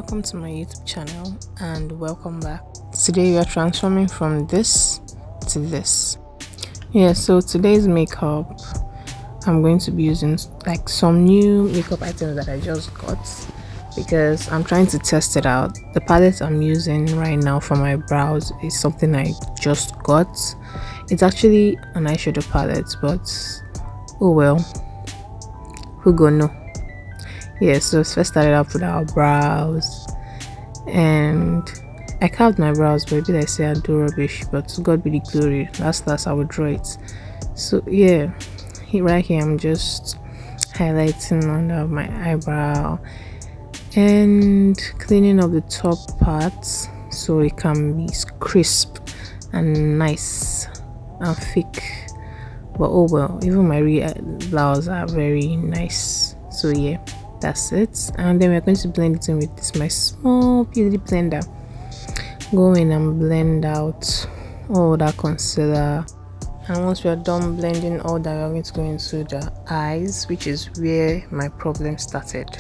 welcome to my YouTube channel and welcome back. Today we are transforming from this to this. So today's makeup, I'm going to be using like some new makeup items that I just got because I'm trying to test it out. The palette I'm using right now for my brows is something I just got. It's actually an eyeshadow palette, but oh well, who gonna know? So first started off with our brows, and I carved my brows, but did I say I do rubbish? But to God be the glory. Last I will draw it. So right here I'm just highlighting under my eyebrow and cleaning up the top parts so it can be crisp and nice and thick. But oh well, even my real brows are very nice. So that's it. And then we're going to blend it in with this my small beauty blender. Go in and blend out all that concealer. And once we are done blending all that, we're going to go into the eyes, which is where my problem started.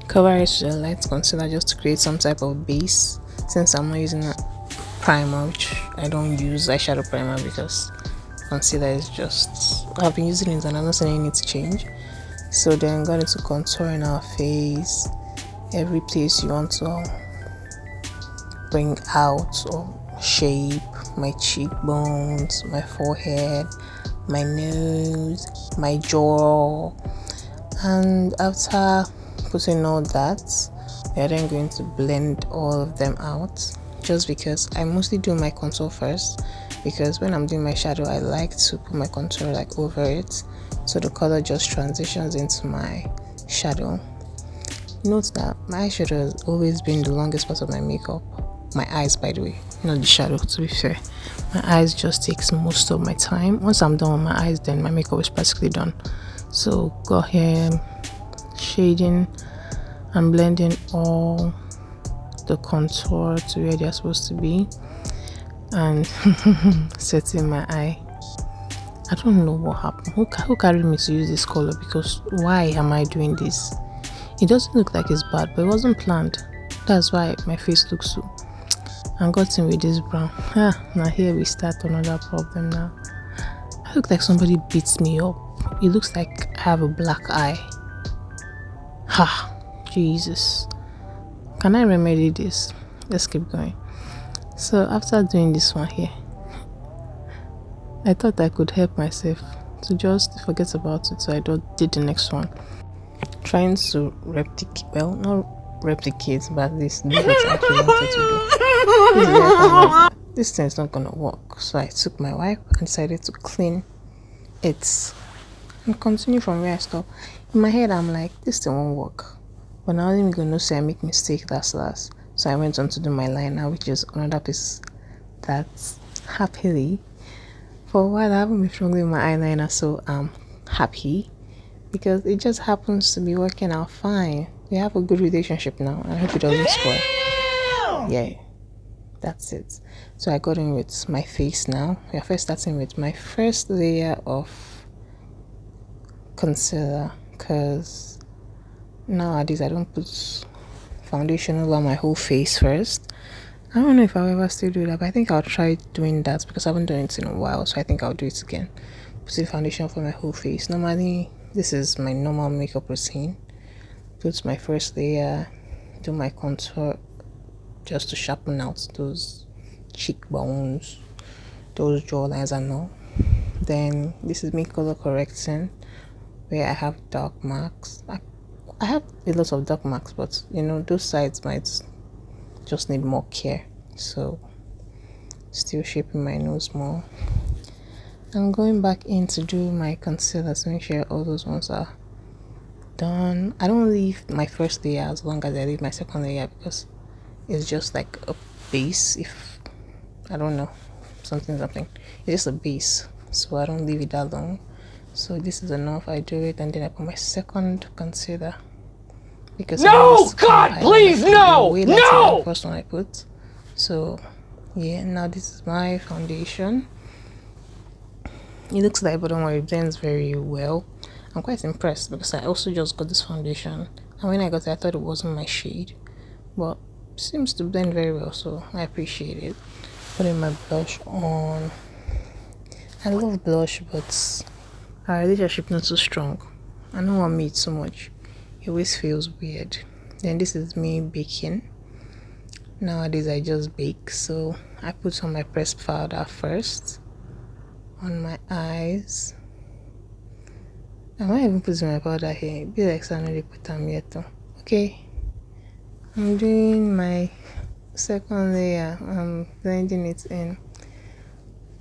Cover it with a light concealer just to create some type of base, since I'm not using a primer, which I don't use eyeshadow primer because concealer is just, I've been using it and I'm not saying any need to change. So then going to contour in our face, every place you want to bring out or shape, my cheekbones, my forehead, my nose, my jaw. And after putting all that, we are then going to blend all of them out, just because I mostly do my contour first, because when I'm doing my shadow I like to put my contour like over it, so the color just transitions into my shadow. Note that my eyeshadow has always been the longest part of my makeup. My eyes, by the way, not the shadow, to be fair. My eyes just takes most of my time. Once I'm done with my eyes, then my makeup is practically done. So go here, shading and blending all the contour to where they're supposed to be, and setting my eye. I don't know what happened. Who carried me to use this color? Because why am I doing this? It doesn't look like it's bad, but it wasn't planned. That's why my face looks so. And got in with this brown. Now here we start another problem now. I look like somebody beats me up. It looks like I have a black eye. Jesus. Can I remedy this? Let's keep going. So after doing this one here, I thought I could help myself to just forget about it, so I did the next one. Trying to replicate, well, not replicate, but at least do what I actually wanted to do. This thing is not gonna work, so I took my wipe and decided to clean it and continue from where I stopped. In my head I'm like, this thing won't work, but now I'm gonna say I make mistake last. So I went on to do my liner, which is another piece that happily for a while I haven't been struggling with my eyeliner, so I'm happy because it just happens to be working out fine. We have a good relationship now, and I hope it doesn't spoil. That's it. So I got in with my face now. We are first starting with my first layer of concealer, because nowadays I don't put foundation over my whole face first. I don't know if I'll ever still do that, but I think I'll try doing that because I haven't done it in a while, so I think I'll do it again. Putting foundation for my whole face. Normally this is my normal makeup routine. Put my first layer, do my contour just to sharpen out those cheekbones, those jawlines and all. Then this is me color correcting, where I have dark marks. I have a lot of dark marks, but those sides might just need more care. So still shaping my nose more. I'm going back in to do my concealer to make sure all those ones are done. I don't leave my first layer as long as I leave my second layer, because it's just like a base. If I don't know, something, it's just a base, so I don't leave it that long. So this is enough. I do it and then I put my second concealer, because God, please, no. The first one I put. So now this is my foundation. It looks like, but don't worry, it blends very well. I'm quite impressed because I also just got this foundation, and when I got it I thought it wasn't my shade, but seems to blend very well, so I appreciate it. Putting my blush on. I love blush, but our relationship not so strong. I don't want meat so much. It always feels weird. Then this is me baking. Nowadays I just bake, so I put on my pressed powder first on my eyes. I might even put my powder here. Be like I know they put them yet though. Okay. I'm doing my second layer. I'm blending it in.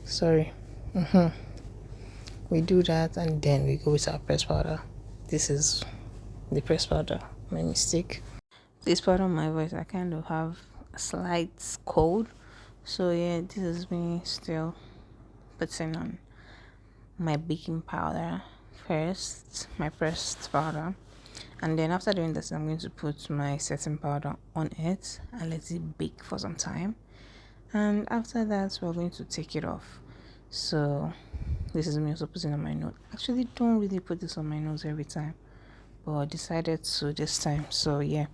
Sorry. We do that and then we go with our pressed powder. This is the pressed powder. My mistake. Please pardon my voice. I kind of have a slight cold. So yeah, this is me still putting on my baking powder first, my pressed powder, and then after doing this I'm going to put my setting powder on it and let it bake for some time, and after that we're going to take it off. So this is me also putting on my nose. Actually don't really put this on my nose every time, but I decided to this time. So yeah,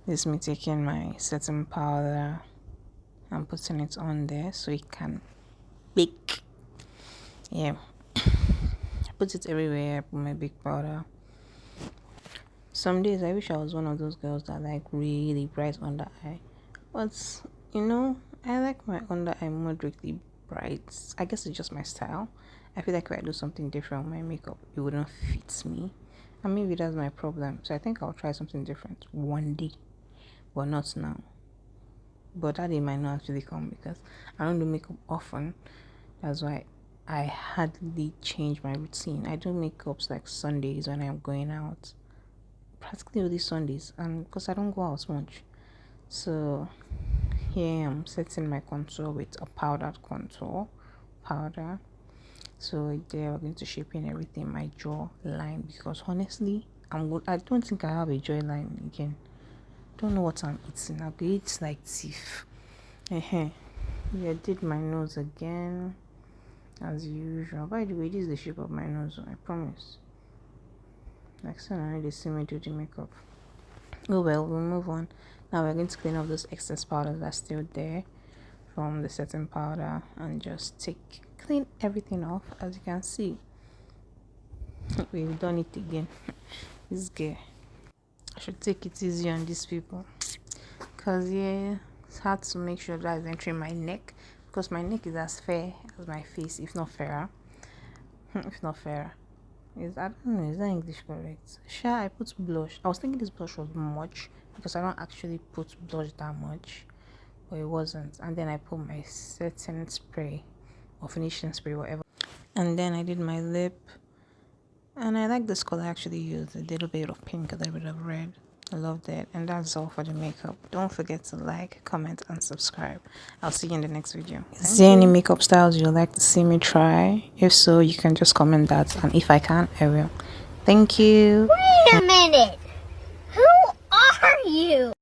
this is me taking my setting powder and putting it on there so it can bake. Yeah, I put it everywhere. I put my big powder. Some days I wish I was one of those girls that like really bright under eye, but I like my under eye moderately bright. I guess it's just my style. I feel like if I do something different with my makeup, it wouldn't fit me, and maybe that's my problem. So I think I'll try something different one day, but not now. But that day might not actually come because I don't do makeup often. That's why I hardly change my routine. I do makeups like Sundays when I'm going out, practically only Sundays, and because I don't go out much. So here I'm setting my contour with a powdered contour powder. So there we're going to shape in everything, my jaw line, because honestly I'm good. I don't think I have a jaw line again. Don't know what I'm eating. I'll eat like thief. Yeah, did my nose again as usual. By the way, this is the shape of my nose, I promise. Like so now they see me do the makeup. Oh well, we'll move on. Now we're going to clean up those excess powders that's still there from the setting powder and just clean everything off. As you can see, we've done it again. This girl, I should take it easy on these people, because yeah, it's hard to make sure that is entering my neck, because my neck is as fair as my face, if not fairer. If not fairer. I don't know, is that English correct? Sure, I put blush. I was thinking this blush was much because I don't actually put blush that much, but it wasn't. And then I put my setting spray or finishing spray, whatever. And then I did my lip, and I like this color. I actually used a little bit of pink, a little bit of red. I loved it. And that's all for the makeup. Don't forget to like, comment, and subscribe. I'll see you in the next video. Is there any makeup styles you'd like to see me try? If so, you can just comment that, and if I can, I will. Thank you. Wait a minute. Who are you?